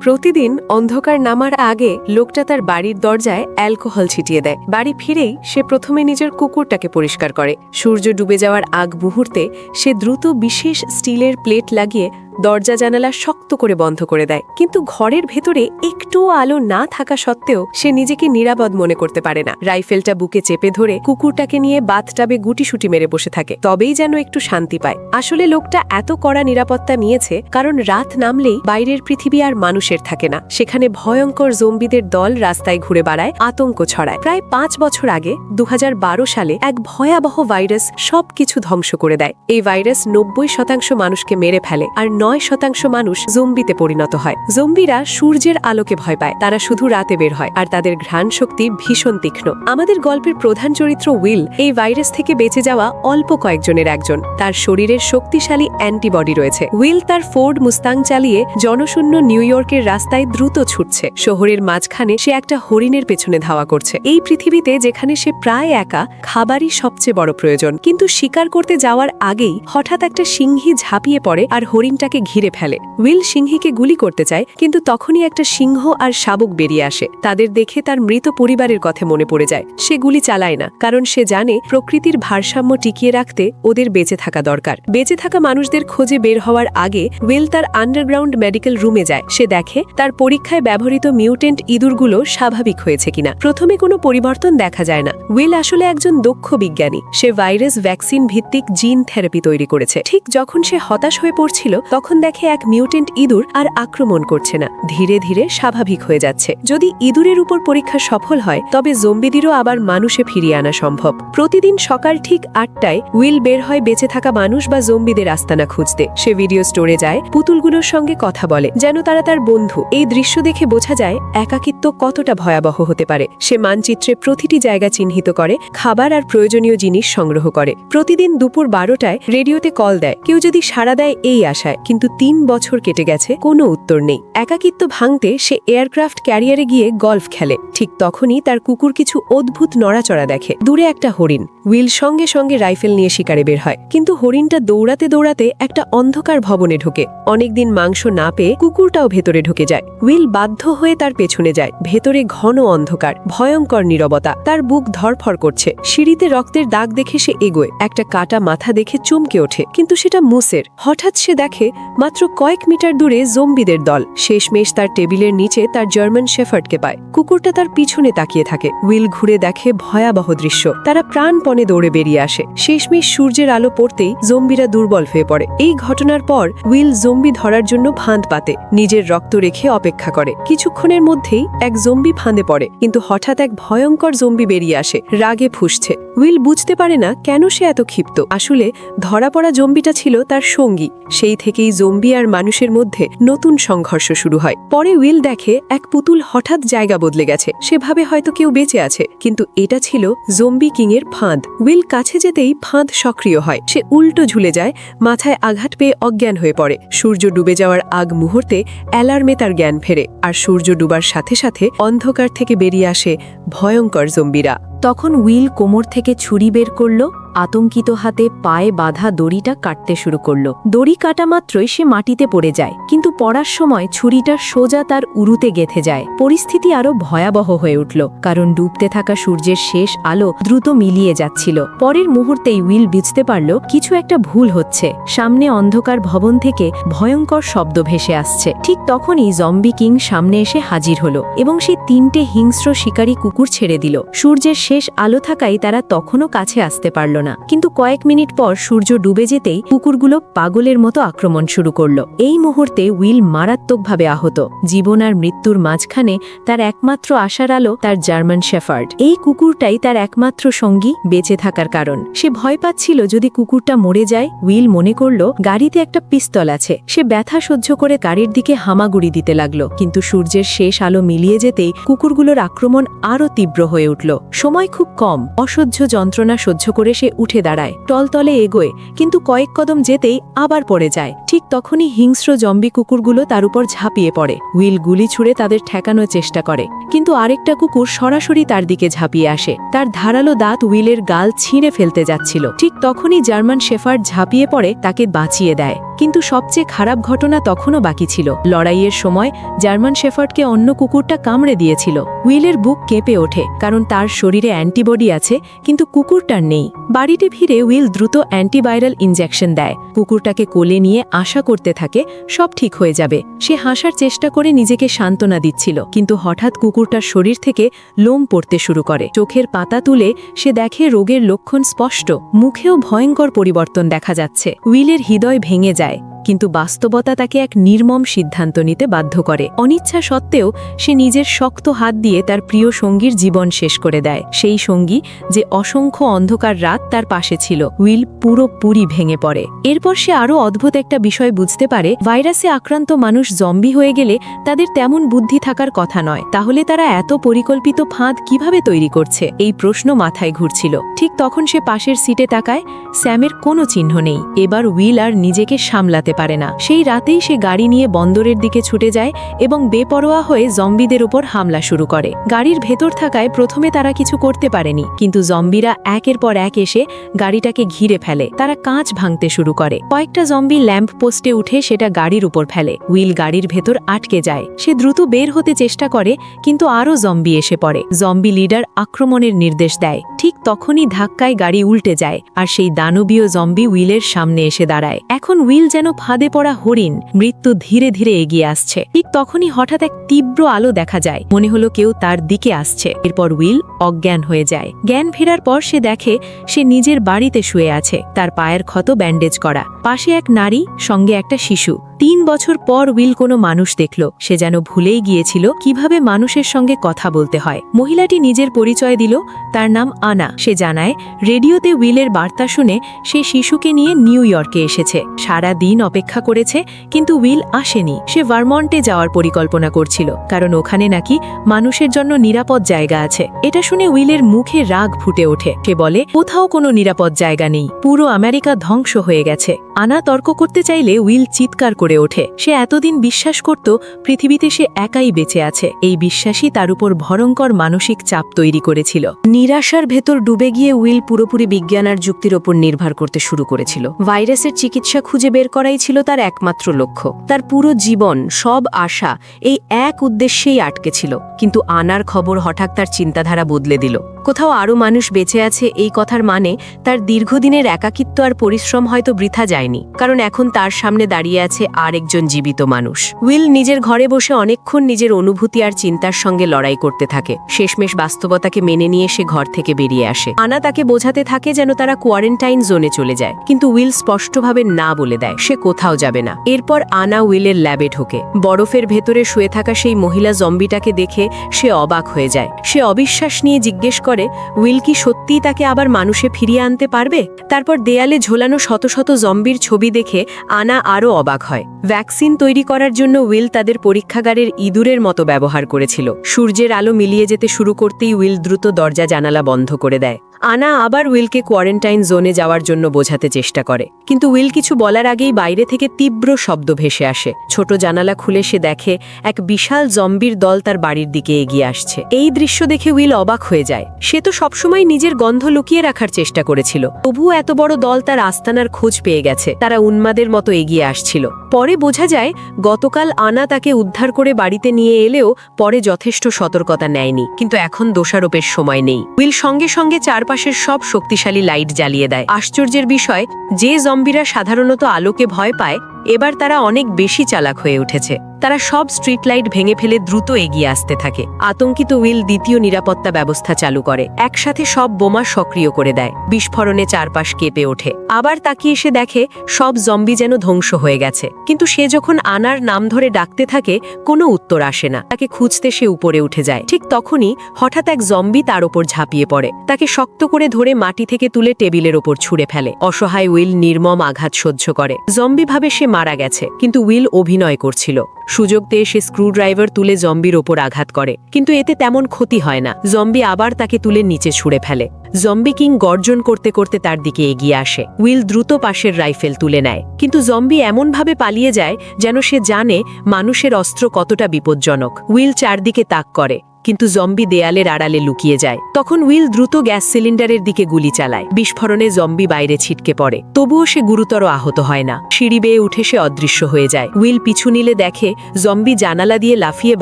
প্রতিদিন অন্ধকার নামার আগে লোকটা তার বাড়ির দরজায় অ্যালকোহল ছিটিয়ে দেয়। বাড়ি ফিরেই সে প্রথমে নিজের কুকুরটাকে পরিষ্কার করে। সূর্য ডুবে যাওয়ার আগ মুহূর্তে সে দ্রুত বিশেষ স্টিলের প্লেট লাগিয়ে দরজা জানালা শক্ত করে বন্ধ করে দেয়। কিন্তু ঘরের ভেতরে একটুও আলো না থাকা সত্ত্বেও সে নিজেকে নিরাপদ মনে করতে পারে না। রাইফেলটা বুকে চেপে ধরে কুকুরটাকে নিয়ে বাথটাবে গুটিসুটি মেরে বসে থাকে, তবেই যেন একটু শান্তি পায়। আসলে লোকটা এত কড়া নিরাপত্তা নিয়েছে কারণ রাত নামলেই বাইরের পৃথিবী আর মানুষের থাকে না। সেখানে ভয়ঙ্কর জম্বিদের দল রাস্তায় ঘুরে বেড়ায়, আতঙ্ক ছড়ায়। প্রায় 5 বছর আগে 2012 সালে এক ভয়াবহ ভাইরাস সবকিছু ধ্বংস করে দেয়। এই ভাইরাস 90% মানুষকে মেরে ফেলে, আর 9% মানুষ জম্বিতে পরিণত হয়। জম্বিরা সূর্যের আলোকে ভয় পায়, তারা শুধু রাতে বের হয়, আর তাদের ঘ্রাণ শক্তি ভীষণ তীক্ষ্ণ। আমাদের গল্পের প্রধান চরিত্র উইল এই ভাইরাস থেকে বেঁচে যাওয়া অল্প কয়েকজনের একজন। তার শরীরের শক্তিশালী অ্যান্টিবডি রয়েছে। উইল তার ফোর্ড মুস্তাং চালিয়ে জনশূন্য নিউ ইয়র্কের রাস্তায় দ্রুত ছুটছে। শহরের মাঝখানে সে একটা হরিণের পেছনে ধাওয়া করছে। এই পৃথিবীতে যেখানে সে প্রায় একা, খাবারই সবচেয়ে বড় প্রয়োজন। কিন্তু শিকার করতে যাওয়ার আগেই হঠাৎ একটা সিংহী ঝাঁপিয়ে পড়ে আর হরিণটাকে ঘিরে ফেলে। উইল সিংহীকে গুলি করতে চায়, কিন্তু তখনই একটা সিংহ আর শাবক বেরিয়ে আসে। তাদের দেখে তার মৃত পরিবারের কথা মনে পড়ে যায়। সে গুলি চালায় না, কারণ সে জানে প্রকৃতির ভারসাম্য টিকিয়ে রাখতে ওদের বেঁচে থাকা দরকার। বেঁচে থাকা মানুষদের খোঁজে বের হওয়ার আগে উইল তার আন্ডারগ্রাউন্ড মেডিকেল রুমে যায়। সে দেখে তার পরীক্ষায় ব্যবহৃত মিউটেন্ট ইঁদুরগুলো স্বাভাবিক হয়েছে কিনা। প্রথমে কোনো পরিবর্তন দেখা যায় না। উইল আসলে একজন দক্ষ বিজ্ঞানী। সে ভাইরাস ভ্যাকসিন ভিত্তিক জিন থেরাপি তৈরি করেছে। ঠিক যখন সে হতাশ হয়ে পড়ছিল, তখন দেখে এক মিউটেন্ট ইঁদুর আর আক্রমণ করছে না, ধীরে ধীরে স্বাভাবিক হয়ে যাচ্ছে। যদি ইঁদুরের উপর পরীক্ষা সফল হয়, তবে জম্বিদেরও আবার মানুষে ফিরিয়ে আনা সম্ভব। প্রতিদিন সকাল ঠিক 8টায় উইল বের হয় বেঁচে থাকা মানুষ বা জম্বিদের আস্তানা খুঁজতে। সে ভিডিও স্টোরে যায়, পুতুলগুলোর সঙ্গে কথা বলে, যেন তারা তার বন্ধু। এই দৃশ্য দেখে বোঝা যায় একাকিত্ব কতটা ভয়াবহ হতে পারে। সে মানচিত্রে প্রতিটি জায়গা চিহ্নিত করে, খাবার আর প্রয়োজনীয় জিনিস সংগ্রহ করে। প্রতিদিন দুপুর 12টায় রেডিওতে কল দেয়, কেউ যদি সাড়া দেয় এই আশায়। কিন্তু 3 বছর কেটে গেছে, কোনো উত্তর নেই। একাকিত্ব ভাঙতে সে এয়ারক্রাফট ক্যারিয়ারে গিয়ে গল্ফ খেলে। ঠিক তখনই তার কুকুর কিছু অদ্ভুত নড়াচড়া দেখে। দূরে একটা হরিণ। উইল সঙ্গে সঙ্গে রাইফেল নিয়ে শিকারে বের হয়, কিন্তু হরিণটা দৌড়াতে দৌড়াতে একটা অন্ধকার ভবনে ঢোকে। অনেকদিন মাংস না পেয়ে কুকুরটাও ভেতরে ঢুকে যায়। উইল বাধ্য হয়ে তার পেছনে যায়। ভেতরে ঘন অন্ধকার, ভয়ঙ্কর নীরবতা। তার বুক ধরফর করছে। সিঁড়িতে রক্তের দাগ দেখে সে এগোয়। একটা কাটা মাথা দেখে চমকে ওঠে, কিন্তু সেটা মুসের। হঠাৎ সে দেখে মাত্র কয়েক মিটার দূরে জম্বিদের দল। শেষমেশ তার টেবিলের নিচে তার জার্মান শেফার্ডকে পায়। কুকুরটা তার পিছনে তাকিয়ে থাকে। উইল ঘুরে দেখে ভয়াবহ দৃশ্য। তারা প্রাণপণে দৌড়ে বেরিয়ে আসে। শেষমেশ সূর্যের আলো পড়তেই জম্বিরা দুর্বল হয়ে পড়ে। এই ঘটনার পর উইল জম্বি ধরার জন্য ফাঁদ পাতে, নিজের রক্ত রেখে অপেক্ষা করে। কিছুক্ষণের মধ্যেই এক জম্বি ফাঁদে পড়ে, কিন্তু হঠাৎ এক ভয়ঙ্কর জম্বি বেরিয়ে আসে, রাগে ফুঁসছে। উইল বুঝতে পারে না কেন সে এত ক্ষিপ্ত। আসলে ধরা পড়া জম্বিটা ছিল তার সঙ্গী। সেই থেকেই জম্বি আর মানুষের মধ্যে নতুন সংঘর্ষ শুরু হয়। পরে উইল দেখে এক পুতুল হঠাৎ জায়গা বদলে গেছে। সে ভাবে হয়তো কেউ বেঁচে আছে, কিন্তু এটা ছিল জম্বি কিং এর ফাঁদ। উইল কাছে যেতেই ফাঁদ সক্রিয় হয়। সে উল্টো ঝুলে যায়, মাথায় আঘাত পেয়ে অজ্ঞান হয়ে পড়ে। সূর্য ডুবে যাওয়ার আগ মুহূর্তে অ্যালার্মে তার জ্ঞান ফেরে, আর সূর্য ডুবার সাথে সাথে অন্ধকার থেকে বেরিয়ে আসে ভয়ঙ্কর জম্বিরা। তখন উইল কোমর থেকে ছুরি বের করল, আতঙ্কিত হাতে পায়ে বাঁধা দড়িটা কাটতে শুরু করল। দড়ি কাটা মাত্রই সে মাটিতে পড়ে যায়, কিন্তু পড়ার সময় ছুরিটা সোজা তার উরুতে গেঁথে যায়। পরিস্থিতি আরো ভয়াবহ হয়ে উঠল, কারণ ডুবতে থাকা সূর্যের শেষ আলো দ্রুত মিলিয়ে যাচ্ছিল। পরের মুহূর্তেই উইল বুঝতে পারল কিছু একটা ভুল হচ্ছে। সামনে অন্ধকার ভবন থেকে ভয়ঙ্কর শব্দ ভেসে আসছে। ঠিক তখনই জম্বি কিং সামনে এসে হাজির হলো, এবং সে 3টে হিংস্র শিকারী কুকুর ছেড়ে দিল। সূর্যের শেষ আলো থাকায় তারা তখনও কাছে আসতে পারল না। কিন্তু কয়েক মিনিট পর সূর্য ডুবে যেতেই কুকুরগুলো পাগলের মতো আক্রমণ শুরু করল। এই মুহূর্তে উইল মারাত্মকভাবে আহত। জীবন আর মৃত্যুর মাঝখানে তার একমাত্র আশার আলো তার জার্মান শেফার্ড। এই কুকুরটাই তার একমাত্র সঙ্গী, বেঁচে থাকার কারণ। সে ভয় পাচ্ছিল যদি কুকুরটা মরে যায়। উইল মনে করল গাড়িতে একটা পিস্তল আছে। সে ব্যথা সহ্য করে গাড়ির দিকে হামাগুড়ি দিতে লাগলো, কিন্তু সূর্যের শেষ আলো মিলিয়ে যেতেই কুকুরগুলোর আক্রমণ আরও তীব্র হয়ে উঠল। সময় খুব কম। অসহ্য যন্ত্রণা সহ্য করে সে উঠে দাঁড়ায়, টলতলে এগোয়, কিন্তু কয়েক কদম যেতেই আবার পড়ে যায়। ঠিক তখনই হিংস্র জম্বি কুকুরগুলো তার উপর ঝাঁপিয়ে পড়ে। উইল গুলি ছুঁড়ে তাদের ঠেকানোর চেষ্টা করে, কিন্তু আরেকটা কুকুর সরাসরি তার দিকে ঝাঁপিয়ে আসে। তার ধারালো দাঁত উইলের গাল ছিঁড়ে ফেলতে যাচ্ছিল। ঠিক তখনই জার্মান শেফার্ড ঝাঁপিয়ে পড়ে তাকে বাঁচিয়ে দেয়। কিন্তু সবচেয়ে খারাপ ঘটনা তখনও বাকি ছিল। লড়াইয়ের সময় জার্মান শেফার্ডকে অন্য কুকুরটা কামড়ে দিয়েছিল। উইলের বুক কেঁপে ওঠে, কারণ তার শরীরে অ্যান্টিবডি আছে, কিন্তু কুকুরটার নেই। বাড়িতে ফিরে উইল দ্রুত অ্যান্টিভাইরাল ইনজেকশন দেয়। কুকুরটাকে কোলে নিয়ে আশা করতে থাকে সব ঠিক হয়ে যাবে। সে হাসার চেষ্টা করে নিজেকে সান্ত্বনা দিচ্ছিল, কিন্তু হঠাৎ কুকুরটার শরীর থেকে লোম পড়তে শুরু করে। চোখের পাতা তুলে সে দেখে রোগের লক্ষণ স্পষ্ট, মুখেও ভয়ঙ্কর পরিবর্তন দেখা যাচ্ছে। উইলের হৃদয় ভেঙে যায়, কিন্তু বাস্তবতা তাকে এক নির্মম সিদ্ধান্ত নিতে বাধ্য করে। অনিচ্ছা সত্ত্বেও সে নিজের শক্ত হাত দিয়ে তার প্রিয় সঙ্গীর জীবন শেষ করে দেয়। সেই সঙ্গী যে অসংখ্য অন্ধকার রাত তার পাশে ছিল। উইল পুরোপুরি ভেঙে পড়ে। এরপর সে আরও অদ্ভুত একটা বিষয় বুঝতে পারে, ভাইরাসে আক্রান্ত মানুষ জম্বি হয়ে গেলে তাদের তেমন বুদ্ধি থাকার কথা নয়। তাহলে তারা এত পরিকল্পিত ফাঁদ কিভাবে তৈরি করছে? এই প্রশ্ন মাথায় ঘুরছিল। ঠিক তখন সে পাশের সিটে তাকায়, স্যামের কোনো চিহ্ন নেই। এবার উইল আর নিজেকে সামলাতে পারে না। সেই রাতেই সে গাড়ি নিয়ে বন্দরের দিকে ছুটে যায় এবং বেপরোয়া হয়ে জম্বিদের উপর হামলা শুরু করে। গাড়ির ভেতর থাকায় প্রথমে তারা কিছু করতে পারেনি, কিন্তু জম্বিরা একের পর এক এসে গাড়িটাকে ঘিরে ফেলে। তারা কাঁচ ভাঙতে শুরু করে। কয়েকটা জম্বি ল্যাম্প পোস্টে উঠে সেটা গাড়ির উপর ফেলে। উইল গাড়ির ভেতর আটকে যায়। সে দ্রুত বের হতে চেষ্টা করে, কিন্তু আরও জম্বি এসে পড়ে। জম্বি লিডার আক্রমণের নির্দেশ দেয়। ঠিক তখনই ধাক্কায় গাড়ি উল্টে যায়, আর সেই দানবীয় জম্বি উইলের সামনে এসে দাঁড়ায়। এখন উইল যেন ফাঁদে পড়া হরিণ, মৃত্যু ধীরে ধীরে এগিয়ে আসছে। ঠিক তখনই হঠাৎ এক তীব্র আলো দেখা যায়। মনে হলো কেউ তার দিকে আসছে। এরপর উইল অজ্ঞান হয়ে যায়। জ্ঞান ফেরার পর সে দেখে সে নিজের বাড়িতে শুয়ে আছে। তার পায়ের ক্ষত ব্যান্ডেজ করা, পাশে এক নারী, সঙ্গে একটা শিশু। 3 বছর পর উইল কোনো মানুষ দেখল। সে যেন ভুলেই গিয়েছিল কিভাবে মানুষের সঙ্গে কথা বলতে হয়। মহিলাটি নিজের পরিচয় দিল, তার নাম আনা। সে জানায় রেডিওতে উইলের বার্তা শুনে সে শিশুকে নিয়ে নিউ ইয়র্কে এসেছে। সারা দিন অপেক্ষা করেছে, কিন্তু উইল আসেনি। সে ভারমন্টে যাওয়ার পরিকল্পনা করছিল, কারণ ওখানে নাকি মানুষের জন্য নিরাপদ জায়গা আছে। এটা শুনে উইলের মুখে রাগ ফুটে ওঠে। সে বলে কোথাও কোনো নিরাপদ জায়গা নেই, পুরো আমেরিকা ধ্বংস হয়ে গেছে। আনা তর্ক করতে চাইলে উইল চিৎকার করে ওঠে। সে এতদিন বিশ্বাস করত পৃথিবীতে সে একাই বেঁচে আছে। এই বিশ্বাসই তার উপর ভয়ঙ্কর মানসিক চাপ তৈরি করেছিল। নিরাশার ভেতর ডুবে গিয়ে উইল পুরোপুরি বিজ্ঞান আর যুক্তির ওপর নির্ভর করতে শুরু করেছিল। ভাইরাসের চিকিৎসা খুঁজে বের করাই ছিল তার একমাত্র লক্ষ্য। তার পুরো জীবন, সব আশা এই এক উদ্দেশ্যেই আটকে ছিল। কিন্তু আনার খবর হঠাৎ তার চিন্তাধারা বদলে দিল। কোথাও আরও মানুষ বেঁচে আছে এই কথার মানে তার দীর্ঘদিনের একাকিত্ব আর পরিশ্রম হয়তো বৃথা যায়নি, কারণ এখন তার সামনে দাঁড়িয়ে আছে আর একজন জীবিত মানুষ। উইল নিজের ঘরে বসে অনেকক্ষণ নিজের অনুভূতি আর চিন্তার সঙ্গে লড়াই করতে থাকে। শেষমেশ বাস্তবতাকে মেনে নিয়ে সে ঘর থেকে বেরিয়ে আসে। আনা তাকে বোঝাতে থাকে যেন তারা কোয়ারেন্টাইন জোনে চলে যায়, কিন্তু উইল স্পষ্টভাবে না বলে দেয় সে কোথাও যাবে না। এরপর আনা উইলের ল্যাবে ঢোকে। বরফের ভেতরে শুয়ে থাকা সেই মহিলা জম্বিটাকে দেখে সে অবাক হয়ে যায়। সে অবিশ্বাস নিয়ে জিজ্ঞেস করে উইল কি সত্যিই তাকে আবার মানুষে ফিরিয়ে আনতে পারবে। তারপর দেয়ালে ঝোলানো শত শত জম্বির ছবি দেখে আনা আরও অবাক হয়। ভ্যাকসিন তৈরি করার জন্য উইল তাদের পরীক্ষাগারের ইঁদুরের মতো ব্যবহার করেছিল। সূর্যের আলো মিলিয়ে যেতে শুরু করতেই উইল দ্রুত দরজা জানালা বন্ধ করে দেয়। আনা আবার উইলকে কোয়ারেন্টাইন জোনে যাওয়ার জন্য বোঝাতে চেষ্টা করে, কিন্তু উইল কিছু বলার আগেই বাইরে থেকে তীব্র শব্দ ভেসে আসে। ছোট জানালা খুলে সে দেখে এক বিশাল জম্বির দল তার বাড়ির দিকে এগিয়ে আসছে। এই দৃশ্য দেখে উইল অবাক হয়ে যায়। সে তো সবসময় নিজের গন্ধ লুকিয়ে রাখার চেষ্টা করেছিল, তবুও এত বড় দল তার আস্তানার খোঁজ পেয়ে গেছে। তারা উন্মাদের মতো এগিয়ে আসছিল। পরে বোঝা যায় গতকাল আনা তাকে উদ্ধার করে বাড়িতে নিয়ে এলেও পরে যথেষ্ট সতর্কতা নেয়নি। কিন্তু এখন দোষারোপের সময় নেই। উইল সঙ্গে সঙ্গে চারপাশের সব শক্তিশালী লাইট জ্বালিয়ে দেয়। আশ্চর্যের বিষয়, যে জম্বিরা সাধারণত আলোকে ভয় পায়, এবার তারা অনেক বেশি চালাক হয়ে উঠেছে। তারা সব স্ট্রিট লাইট ভেঙে ফেলে দ্রুত এগিয়ে আসতে থাকে। আতঙ্কিত উইল দ্বিতীয় নিরাপত্তা ব্যবস্থা চালু করে। একসাথে সব বোমা সক্রিয় করে দেয়। বিস্ফোরণে চারপাশ কেঁপে ওঠে। আবার তাকিয়ে এসে দেখে সব জম্বি যেন ধ্বংস হয়ে গেছে। কিন্তু সে যখন আনার নাম ধরে ডাকতে থাকে, কোনো উত্তর আসে না। তাকে খুঁজতে সে উপরে উঠে যায়। ঠিক তখনই হঠাৎ এক জম্বি তার ওপর ঝাঁপিয়ে পড়ে। তাকে শক্ত করে ধরে মাটি থেকে তুলে টেবিলের ওপর ছুঁড়ে ফেলে। অসহায় উইল নির্মম আঘাত সহ্য করে। জম্বি ভাবে সে মারা গেছে, কিন্তু উইল অভিনয় করছিল। সুযোগ পেয়ে সে স্ক্রুড্রাইভার তুলে জম্বির ওপর আঘাত করে, কিন্তু এতে তেমন ক্ষতি হয় না। জম্বি আবার তাকে তুলে নিচে ছুঁড়ে ফেলে। জম্বি কিং গর্জন করতে করতে তার দিকে এগিয়ে আসে। উইল দ্রুত পাশের রাইফেল তুলে নেয়, কিন্তু জম্বি এমনভাবে পালিয়ে যায় যেন সে জানে মানুষের অস্ত্র কতটা বিপজ্জনক। উইল চারদিকে তাক করে, কিন্তু জম্বি দেয়ালের আড়ালে লুকিয়ে যায়। তখন উইল দ্রুত গ্যাস সিলিন্ডারের দিকে গুলি চালায়। বিস্ফোরণে জম্বি বাইরে ছিটকে পড়ে, তবুও সে গুরুতর আহত হয় না। সিঁড়ি বেয়ে উঠে সে অদৃশ্য হয়ে যায়। উইল পিছু নিলে দেখে জম্বি জানালা দিয়ে লাফিয়ে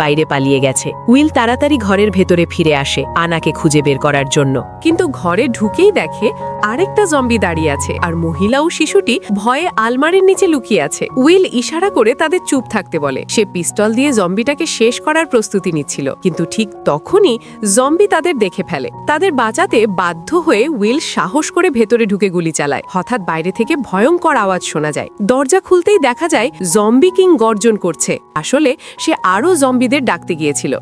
বাইরে পালিয়ে গেছে। উইল তাড়াতাড়ি ঘরের ভেতরে ফিরে আসে আনাকে খুঁজে বের করার জন্য, কিন্তু ঘরে ঢুকেই দেখে আরেকটা জম্বি দাঁড়িয়ে আছে, আর মহিলা ও শিশুটি ভয়ে আলমারির নিচে লুকিয়ে আছে। উইল ইশারা করে তাদের চুপ থাকতে বলে। সে পিস্তল দিয়ে জম্বিটাকে শেষ করার প্রস্তুতি নিচ্ছিল, কিন্তু ঠিক তখনই জম্বি তাদের দেখে ফেলে। তাদের বাঁচাতে বাধ্য হয়ে উইল সাহস করে ভেতরে ঢুকে গুলি চালায়। হঠাৎ বাইরে থেকে ভয়ঙ্কর আওয়াজ শোনা যায়। দরজা খুলতেই দেখা যায় জম্বি কিং গর্জন করছে। আসলে সে আরও জম্বিদের ডাকতে গিয়েছিল।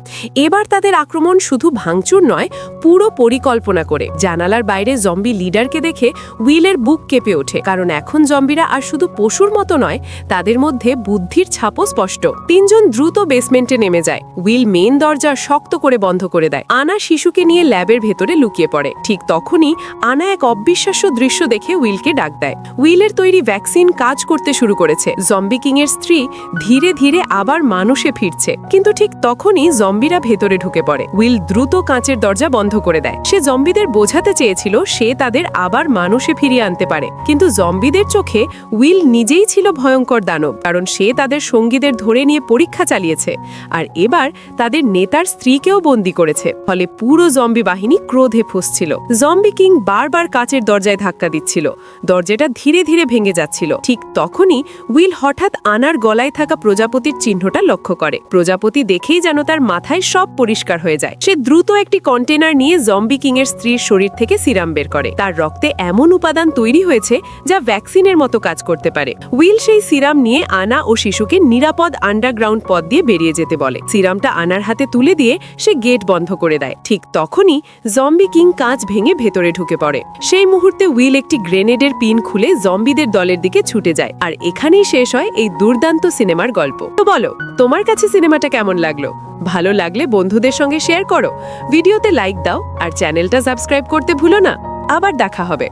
এবার তাদের আক্রমণ শুধু ভাঙচুর নয়, পুরো পরিকল্পনা করে। জানালার বাইরে জম্বি লিডারকে দেখে উইলের বুক কেঁপে ওঠে, কারণ এখন জম্বিরা আর শুধু পশুর মতো নয়, তাদের মধ্যে বুদ্ধির ছাপও স্পষ্ট। তিনজন দ্রুত বেসমেন্টে নেমে যায়। উইল মেন দরজা শক্ত করে বন্ধ করে দেয়। আনা শিশুকে নিয়ে ল্যাবের ভেতরে লুকিয়ে পড়ে। ঠিক তখনই আনা এক অবিশ্বাস্য দৃশ্য দেখে উইলকে ডাক দেয়। উইলের তৈরি ভ্যাকসিন কাজ করতে শুরু করেছে। জম্বি কিং এর স্ত্রী ধীরে ধীরে আবার মানুষে ফিরছে, কিন্তু ঠিক তখনই জম্বিরা ভেতরে ঢুকে পড়ে। উইল দ্রুত কাঁচের দরজা বন্ধ করে দেয়। সে জম্বিদের বোঝাতে চেয়েছিল সে তাদের আবার মানুষে ফিরিয়ে আনতে পারে, কিন্তু জম্বিদের চোখে উইল নিজেই ছিল ভয়ঙ্কর দানব, কারণ সে তাদের সঙ্গীদের ধরে নিয়ে পরীক্ষা চালিয়েছে, আর এবার তাদের নেতার স্ত্রীকেও বন্দী করেছে। ফলে পুরো জম্বি বাহিনী ক্রোধে ফুঁসছিল। জম্বি কিং বারবার কাচের দরজায় ধাক্কা দিচ্ছিল। দরজাটা ধীরে ধীরে ভেঙে যাচ্ছিল। ঠিক তখনই উইল হঠাৎ আনার গলায় থাকা প্রজাপতির চিহ্নটা লক্ষ্য করে। প্রজাপতি দেখেই যেন তার মাথায় সব পরিষ্কার হয়ে যায়। সে দ্রুত একটি কন্টেনার নিয়ে জম্বি কিং এর স্ত্রীর শরীর থেকে সিরাম বের করে। তার রক্তে এমন উপাদান তৈরি হয়েছে যা ভ্যাকসিনের মতো কাজ করতে পারে। উইল সেই সিরাম নিয়ে আনা ও শিশুকে নিরাপদ আন্ডারগ্রাউন্ড পথ দিয়ে বেরিয়ে যেতে বলে। সিরামটা আনার হাতে তুলে দিয়ে সে গেট বন্ধ করে দেয়। ঠিক তখনই জম্বি কিং কাঁচ ভেঙে ভেতরে ঢুকে পড়ে। সেই মুহূর্তে উইল একটি গ্রেনেডের পিন খুলে জম্বিদের দলের দিকে ছুটে যায়। আর এখানেই শেষ হয় এই দুর্দান্ত সিনেমার গল্প। তো বলো, তোমার কাছে সিনেমাটা কেমন লাগলো? ভালো লাগলে বন্ধুদের সঙ্গে শেয়ার করো, ভিডিওতে লাইক দাও, আর চ্যানেলটা সাবস্ক্রাইব করতে ভুলো না। আবার দেখা হবে।